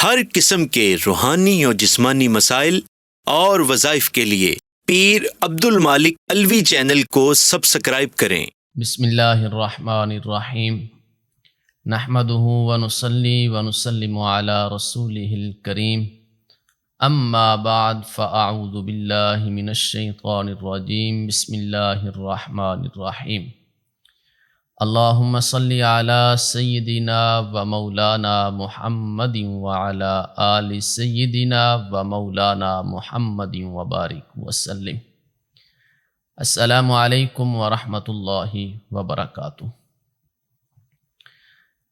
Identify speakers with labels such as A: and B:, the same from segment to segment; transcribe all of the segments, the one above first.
A: ہر قسم کے روحانی اور جسمانی مسائل اور وظائف کے لیے پیر عبد المالک الوی چینل کو سبسکرائب کریں۔
B: بسم اللہ الرحمن الرحیم، نحمدہ ونصلی ونسلم علی رسولہ الکریم، اما بعد فاعوذ باللہ من الشیطان الرجیم، بسم اللہ الرحمن الرحیم۔ اللہم صلی علی سیدنا و مولانا محمد وعلی آل سیدنا و مولانا محمد وبارک وسلم۔ السلام علیکم ورحمۃ اللہ وبرکاتہ۔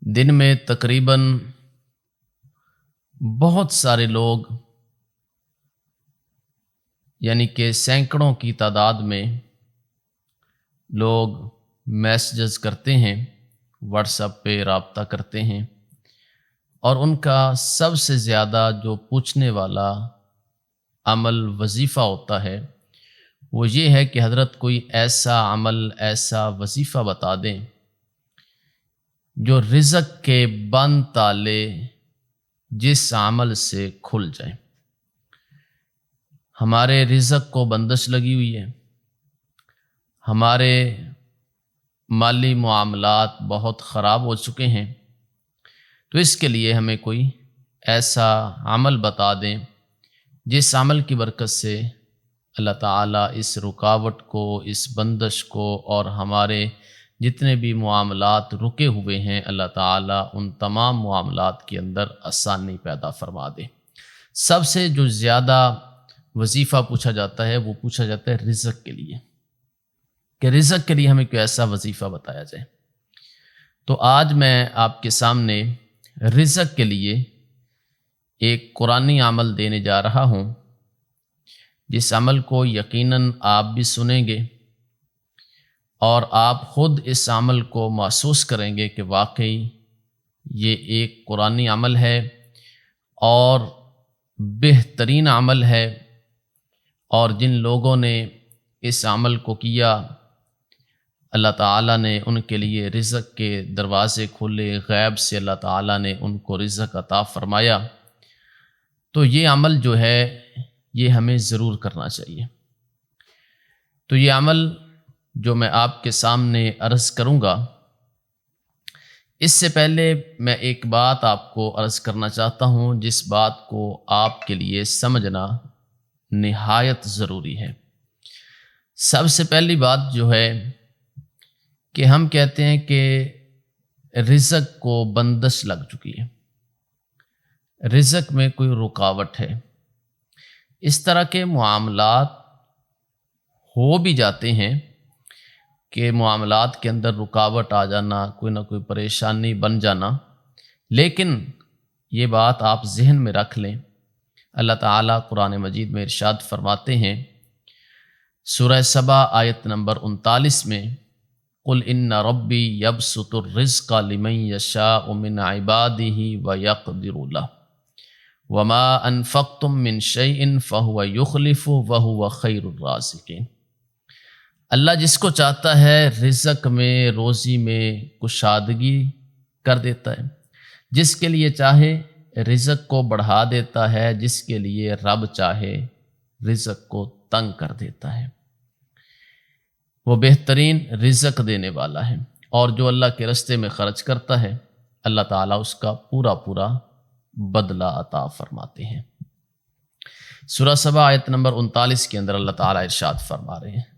B: دن میں تقریباً بہت سارے لوگ، یعنی کہ سینکڑوں کی تعداد میں لوگ میسیجز کرتے ہیں، واٹس ایپ پہ رابطہ کرتے ہیں، اور ان کا سب سے زیادہ جو پوچھنے والا عمل وظیفہ ہوتا ہے وہ یہ ہے کہ حضرت کوئی ایسا عمل، ایسا وظیفہ بتا دیں جو رزق کے بند تالے جس عمل سے کھل جائیں۔ ہمارے رزق کو بندش لگی ہوئی ہے، ہمارے مالی معاملات بہت خراب ہو چکے ہیں، تو اس کے لیے ہمیں کوئی ایسا عمل بتا دیں جس عمل کی برکت سے اللہ تعالیٰ اس رکاوٹ کو، اس بندش کو اور ہمارے جتنے بھی معاملات رکے ہوئے ہیں اللہ تعالیٰ ان تمام معاملات کے اندر آسانی پیدا فرما دے۔ سب سے جو زیادہ وظیفہ پوچھا جاتا ہے وہ پوچھا جاتا ہے رزق کے لیے، کہ رزق کے لیے ہمیں کوئی ایسا وظیفہ بتایا جائے۔ تو آج میں آپ کے سامنے رزق کے لیے ایک قرآنی عمل دینے جا رہا ہوں، جس عمل کو یقیناً آپ بھی سنیں گے اور آپ خود اس عمل کو محسوس کریں گے کہ واقعی یہ ایک قرآنی عمل ہے اور بہترین عمل ہے، اور جن لوگوں نے اس عمل کو کیا اللہ تعالیٰ نے ان کے لیے رزق کے دروازے کھولے، غیب سے اللہ تعالیٰ نے ان کو رزق عطا فرمایا۔ تو یہ عمل جو ہے یہ ہمیں ضرور کرنا چاہیے۔ تو یہ عمل جو میں آپ کے سامنے عرض کروں گا، اس سے پہلے میں ایک بات آپ کو عرض کرنا چاہتا ہوں جس بات کو آپ کے لیے سمجھنا نہایت ضروری ہے۔ سب سے پہلی بات جو ہے کہ ہم کہتے ہیں کہ رزق کو بندش لگ چکی ہے، رزق میں کوئی رکاوٹ ہے۔ اس طرح کے معاملات ہو بھی جاتے ہیں کہ معاملات کے اندر رکاوٹ آ جانا، کوئی نہ کوئی پریشانی بن جانا، لیکن یہ بات آپ ذہن میں رکھ لیں۔ اللہ تعالیٰ قرآن مجید میں ارشاد فرماتے ہیں، سورہ سبا آیت نمبر 39 میں، قُلْ إِنَّ رَبِّي يَبْسُطُ الرِّزْقَ لِمَن يَشَاءُ مِنْ عِبَادِهِ وَيَقْدِرُ لَهُ وَمَا أَنفَقْتُم مِّن شَيْءٍ فَهُوَ يُخْلِفُهُ وَهُوَ خَيْرُ الرَّازِقِينَ۔ اللہ جس کو چاہتا ہے رزق میں، روزی میں کشادگی کر دیتا ہے، جس کے لیے چاہے رزق کو بڑھا دیتا ہے، جس کے لیے رب چاہے رزق کو تنگ کر دیتا ہے۔ وہ بہترین رزق دینے والا ہے، اور جو اللہ کے راستے میں خرچ کرتا ہے اللہ تعالیٰ اس کا پورا پورا بدلہ عطا فرماتے ہیں۔ سورہ سبا آیت نمبر 39 کے اندر اللہ تعالیٰ ارشاد فرما رہے ہیں۔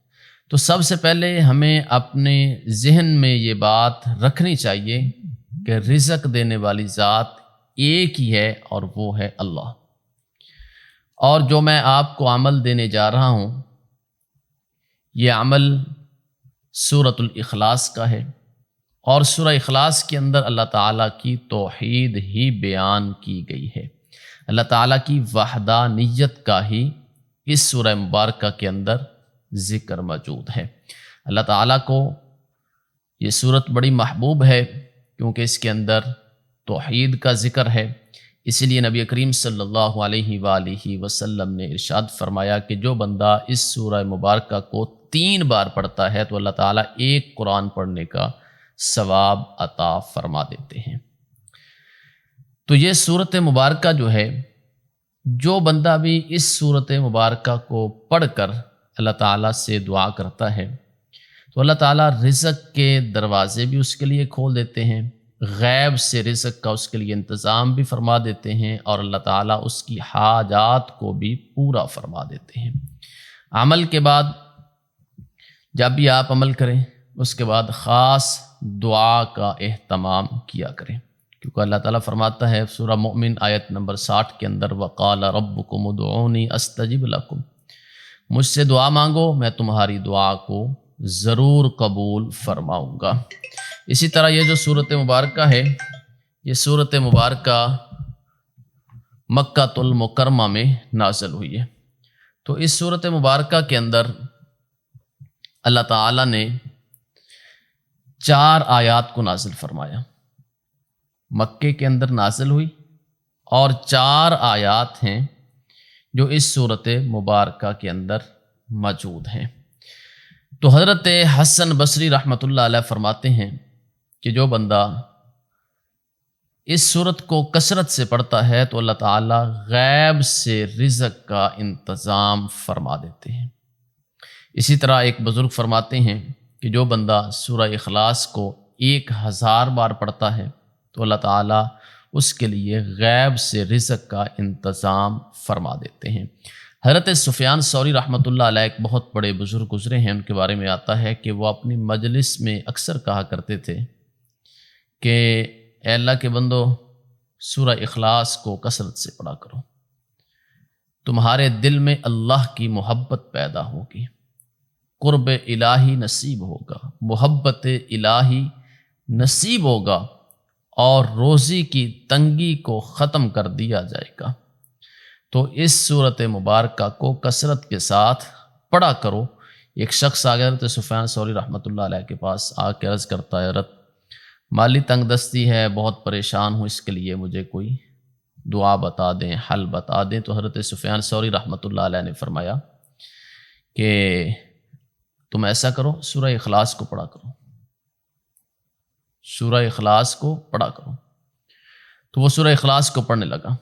B: تو سب سے پہلے ہمیں اپنے ذہن میں یہ بات رکھنی چاہیے کہ رزق دینے والی ذات ایک ہی ہے اور وہ ہے اللہ۔ اور جو میں آپ کو عمل دینے جا رہا ہوں یہ عمل سورۃ الاخلاص کا ہے، اور سورہ اخلاص کے اندر اللہ تعالیٰ کی توحید ہی بیان کی گئی ہے، اللہ تعالیٰ کی وحدانیت کا ہی اس سورہ مبارکہ کے اندر ذکر موجود ہے۔ اللہ تعالیٰ کو یہ سورت بڑی محبوب ہے کیونکہ اس کے اندر توحید کا ذکر ہے، اسی لیے نبی کریم صلی اللہ علیہ وآلہ وسلم نے ارشاد فرمایا کہ جو بندہ اس سورہ مبارکہ کو 3 بار پڑھتا ہے تو اللہ تعالیٰ ایک قرآن پڑھنے کا ثواب عطا فرما دیتے ہیں۔ تو یہ صورت مبارکہ جو ہے، جو بندہ بھی اس صورت مبارکہ کو پڑھ کر اللہ تعالیٰ سے دعا کرتا ہے تو اللہ تعالیٰ رزق کے دروازے بھی اس کے لیے کھول دیتے ہیں، غیب سے رزق کا اس کے لیے انتظام بھی فرما دیتے ہیں، اور اللہ تعالیٰ اس کی حاجات کو بھی پورا فرما دیتے ہیں۔ عمل کے بعد جب بھی آپ عمل کریں اس کے بعد خاص دعا کا اہتمام کیا کریں، کیونکہ اللہ تعالیٰ فرماتا ہے سورہ مومن آیت نمبر 60 کے اندر، وَقَالَ رَبُّكُمُ ادْعُونِي أَسْتَجِبْ لَكُمْ، مجھ سے دعا مانگو میں تمہاری دعا کو ضرور قبول فرماؤں گا۔ اسی طرح یہ جو صورت مبارکہ ہے، یہ صورت مبارکہ مکہ المکرمہ میں نازل ہوئی ہے۔ تو اس صورت مبارکہ کے اندر اللہ تعالیٰ نے 4 آیات کو نازل فرمایا، مکے کے اندر نازل ہوئی، اور 4 آیات ہیں جو اس صورت مبارکہ کے اندر موجود ہیں۔ تو حضرت حسن بصری رحمۃ اللہ علیہ فرماتے ہیں کہ جو بندہ اس صورت کو کثرت سے پڑھتا ہے تو اللہ تعالیٰ غیب سے رزق کا انتظام فرما دیتے ہیں۔ اسی طرح ایک بزرگ فرماتے ہیں کہ جو بندہ سورہ اخلاص کو 1000 بار پڑھتا ہے تو اللہ تعالیٰ اس کے لیے غیب سے رزق کا انتظام فرما دیتے ہیں۔ حضرت سفیان ثوری رحمۃ اللہ علیہ ایک بہت بڑے بزرگ گزرے ہیں، ان کے بارے میں آتا ہے کہ وہ اپنی مجلس میں اکثر کہا کرتے تھے کہ اے اللہ کے بندو، سورہ اخلاص کو کثرت سے پڑھا کرو، تمہارے دل میں اللہ کی محبت پیدا ہوگی، قرب الہی نصیب ہوگا، محبت الہی نصیب ہوگا، اور روزی کی تنگی کو ختم کر دیا جائے گا۔ تو اس صورت مبارکہ کو کثرت کے ساتھ پڑھا کرو۔ ایک شخص آ گیا حضرت سفیان ثوری رحمۃ اللہ علیہ کے پاس، آ کے عرض کرتا ہے حضرت مالی تنگ دستی ہے، بہت پریشان ہوں، اس کے لیے مجھے کوئی دعا بتا دیں، حل بتا دیں۔ تو حضرت سفیان ثوری رحمۃ اللہ علیہ نے فرمایا کہ تم ایسا کرو، سورہ اخلاص کو پڑھا کرو، سورہ اخلاص کو پڑھا کرو۔ تو وہ سورہ اخلاص کو پڑھنے لگا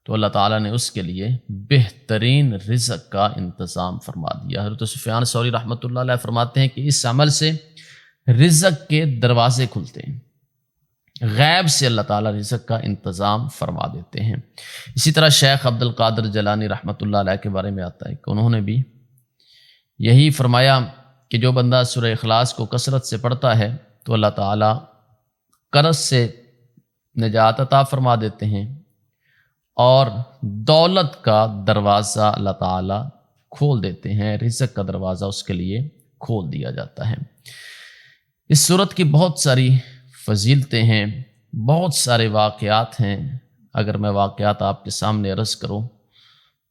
B: تو اللہ تعالیٰ نے اس کے لیے بہترین رزق کا انتظام فرما دیا۔ حضرت سفیان ثوری رحمۃ اللہ علیہ فرماتے ہیں کہ اس عمل سے رزق کے دروازے کھلتے ہیں، غیب سے اللہ تعالیٰ رزق کا انتظام فرما دیتے ہیں۔ اسی طرح شیخ عبد القادر جیلانی رحمۃ اللہ علیہ کے بارے میں آتا ہے کہ انہوں نے بھی یہی فرمایا کہ جو بندہ سورہ اخلاص کو کثرت سے پڑھتا ہے تو اللہ تعالیٰ قرض سے نجات عطا فرما دیتے ہیں، اور دولت کا دروازہ اللہ تعالیٰ کھول دیتے ہیں، رزق کا دروازہ اس کے لیے کھول دیا جاتا ہے۔ اس صورت کی بہت ساری فضیلتیں ہیں، بہت سارے واقعات ہیں۔ اگر میں واقعات آپ کے سامنے عرض کروں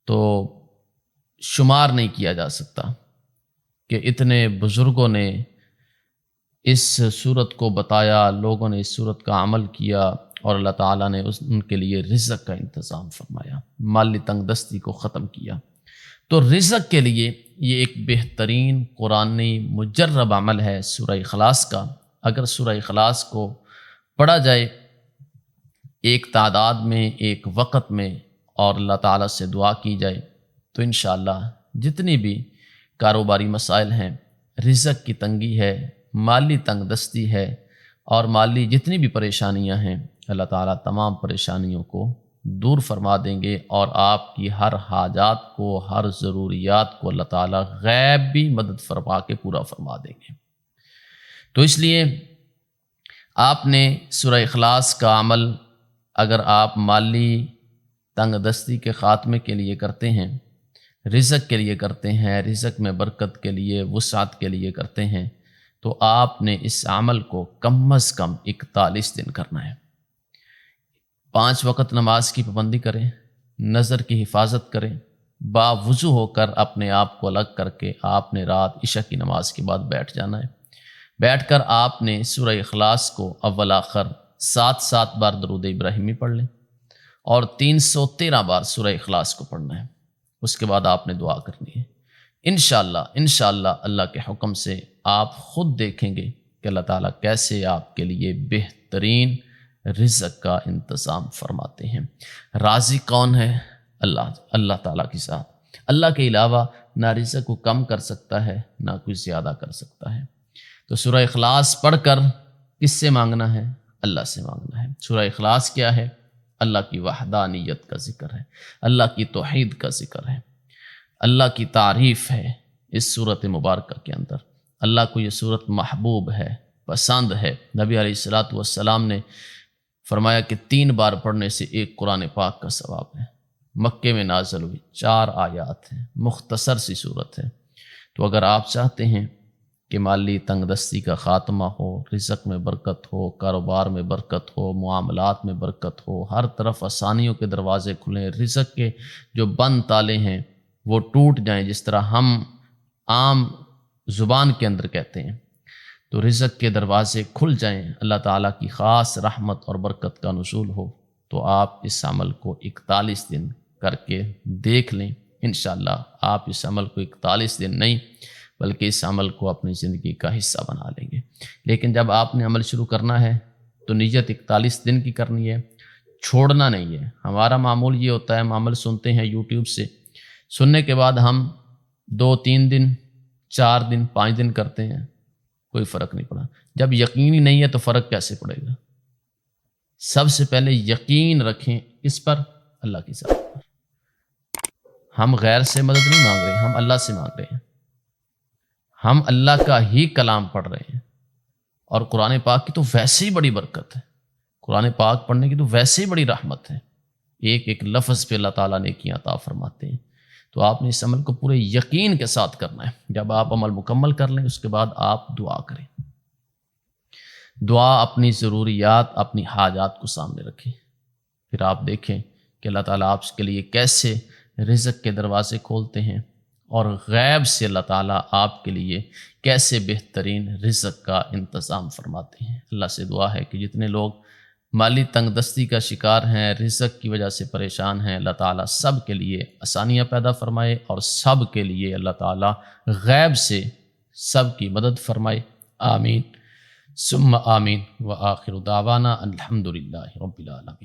B: تو شمار نہیں کیا جا سکتا کہ اتنے بزرگوں نے اس صورت کو بتایا، لوگوں نے اس صورت کا عمل کیا، اور اللہ تعالیٰ نے ان کے لیے رزق کا انتظام فرمایا، مالی تنگ دستی کو ختم کیا۔ تو رزق کے لیے یہ ایک بہترین قرآنی مجرب عمل ہے سورہ اخلاص کا۔ اگر سورہ اخلاص کو پڑھا جائے ایک تعداد میں، ایک وقت میں، اور اللہ تعالیٰ سے دعا کی جائے تو انشاءاللہ جتنی بھی کاروباری مسائل ہیں، رزق کی تنگی ہے، مالی تنگ دستی ہے، اور مالی جتنی بھی پریشانیاں ہیں، اللہ تعالیٰ تمام پریشانیوں کو دور فرما دیں گے، اور آپ کی ہر حاجات کو، ہر ضروریات کو اللہ تعالیٰ غیب بھی مدد فرما کے پورا فرما دیں گے۔ تو اس لیے آپ نے سورہ اخلاص کا عمل اگر آپ مالی تنگ دستی کے خاتمے کے لیے کرتے ہیں، رزق کے لیے کرتے ہیں، رزق میں برکت کے لیے، وسعت کے لیے کرتے ہیں، تو آپ نے اس عمل کو کم از کم 41 دن کرنا ہے۔ 5 وقت نماز کی پابندی کریں، نظر کی حفاظت کریں، باوضو ہو کر اپنے آپ کو الگ کر کے آپ نے رات عشاء کی نماز کے بعد بیٹھ جانا ہے۔ بیٹھ کر آپ نے سورہ اخلاص کو اول آخر 7 بار درود ابراہیمی پڑھ لیں، اور 313 بار سورہ اخلاص کو پڑھنا ہے۔ اس کے بعد آپ نے دعا کرنی ہے۔ انشاءاللہ اللہ کے حکم سے آپ خود دیکھیں گے کہ اللہ تعالیٰ کیسے آپ کے لیے بہترین رزق کا انتظام فرماتے ہیں۔ رازق کون ہے؟ اللہ تعالیٰ کے ساتھ۔ اللہ کے علاوہ نہ رزق کو کم کر سکتا ہے نہ کوئی زیادہ کر سکتا ہے۔ تو سورہ اخلاص پڑھ کر کس سے مانگنا ہے؟ اللہ سے مانگنا ہے۔ سورہ اخلاص کیا ہے؟ اللہ کی وحدانیت کا ذکر ہے، اللہ کی توحید کا ذکر ہے، اللہ کی تعریف ہے اس صورت مبارکہ کے اندر۔ اللہ کو یہ صورت محبوب ہے، پسند ہے۔ نبی علیہ الصلاۃ والسلام نے فرمایا کہ 3 بار پڑھنے سے ایک قرآن پاک کا ثواب ہے۔ مکے میں نازل ہوئی، 4 آیات ہیں، مختصر سی صورت ہے۔ تو اگر آپ چاہتے ہیں کہ مالی تنگ دستی کا خاتمہ ہو، رزق میں برکت ہو، کاروبار میں برکت ہو، معاملات میں برکت ہو، ہر طرف آسانیوں کے دروازے کھلیں، رزق کے جو بند تالے ہیں وہ ٹوٹ جائیں، جس طرح ہم عام زبان کے اندر کہتے ہیں، تو رزق کے دروازے کھل جائیں، اللہ تعالیٰ کی خاص رحمت اور برکت کا نزول ہو، تو آپ اس عمل کو 41 دن کر کے دیکھ لیں۔ انشاءاللہ آپ اس عمل کو 41 دن نہیں بلکہ اس عمل کو اپنی زندگی کا حصہ بنا لیں گے۔ لیکن جب آپ نے عمل شروع کرنا ہے تو نیت 41 دن کی کرنی ہے، چھوڑنا نہیں ہے۔ ہمارا معمول یہ ہوتا ہے، ہم عمل سنتے ہیں یوٹیوب سے، سننے کے بعد ہم 2-3 دن 4 دن 5 دن کرتے ہیں، کوئی فرق نہیں پڑا۔ جب یقین ہی نہیں ہے تو فرق کیسے پڑے گا؟ سب سے پہلے یقین رکھیں اس پر، اللہ کی ذات پر۔ ہم غیر سے مدد نہیں مانگ رہے، ہم اللہ سے مانگ رہے ہیں۔ ہم اللہ کا ہی کلام پڑھ رہے ہیں، اور قرآن پاک کی تو ویسے ہی بڑی برکت ہے، قرآن پاک پڑھنے کی تو ویسے ہی بڑی رحمت ہے، ایک ایک لفظ پہ اللہ تعالیٰ نے نیکیاں عطا فرماتے ہیں۔ تو آپ نے اس عمل کو پورے یقین کے ساتھ کرنا ہے۔ جب آپ عمل مکمل کر لیں اس کے بعد آپ دعا کریں، دعا اپنی ضروریات، اپنی حاجات کو سامنے رکھیں، پھر آپ دیکھیں کہ اللہ تعالیٰ آپ کے لیے کیسے رزق کے دروازے کھولتے ہیں، اور غیب سے اللہ تعالیٰ آپ کے لیے کیسے بہترین رزق کا انتظام فرماتے ہیں۔ اللہ سے دعا ہے کہ جتنے لوگ مالی تنگ دستی کا شکار ہیں، رزق کی وجہ سے پریشان ہیں، اللہ تعالیٰ سب کے لیے آسانیاں پیدا فرمائے، اور سب کے لیے اللہ تعالیٰ غیب سے سب کی مدد فرمائے۔ آمین ثم آمین، وآخر دعوانا الحمدللہ رب العالمین۔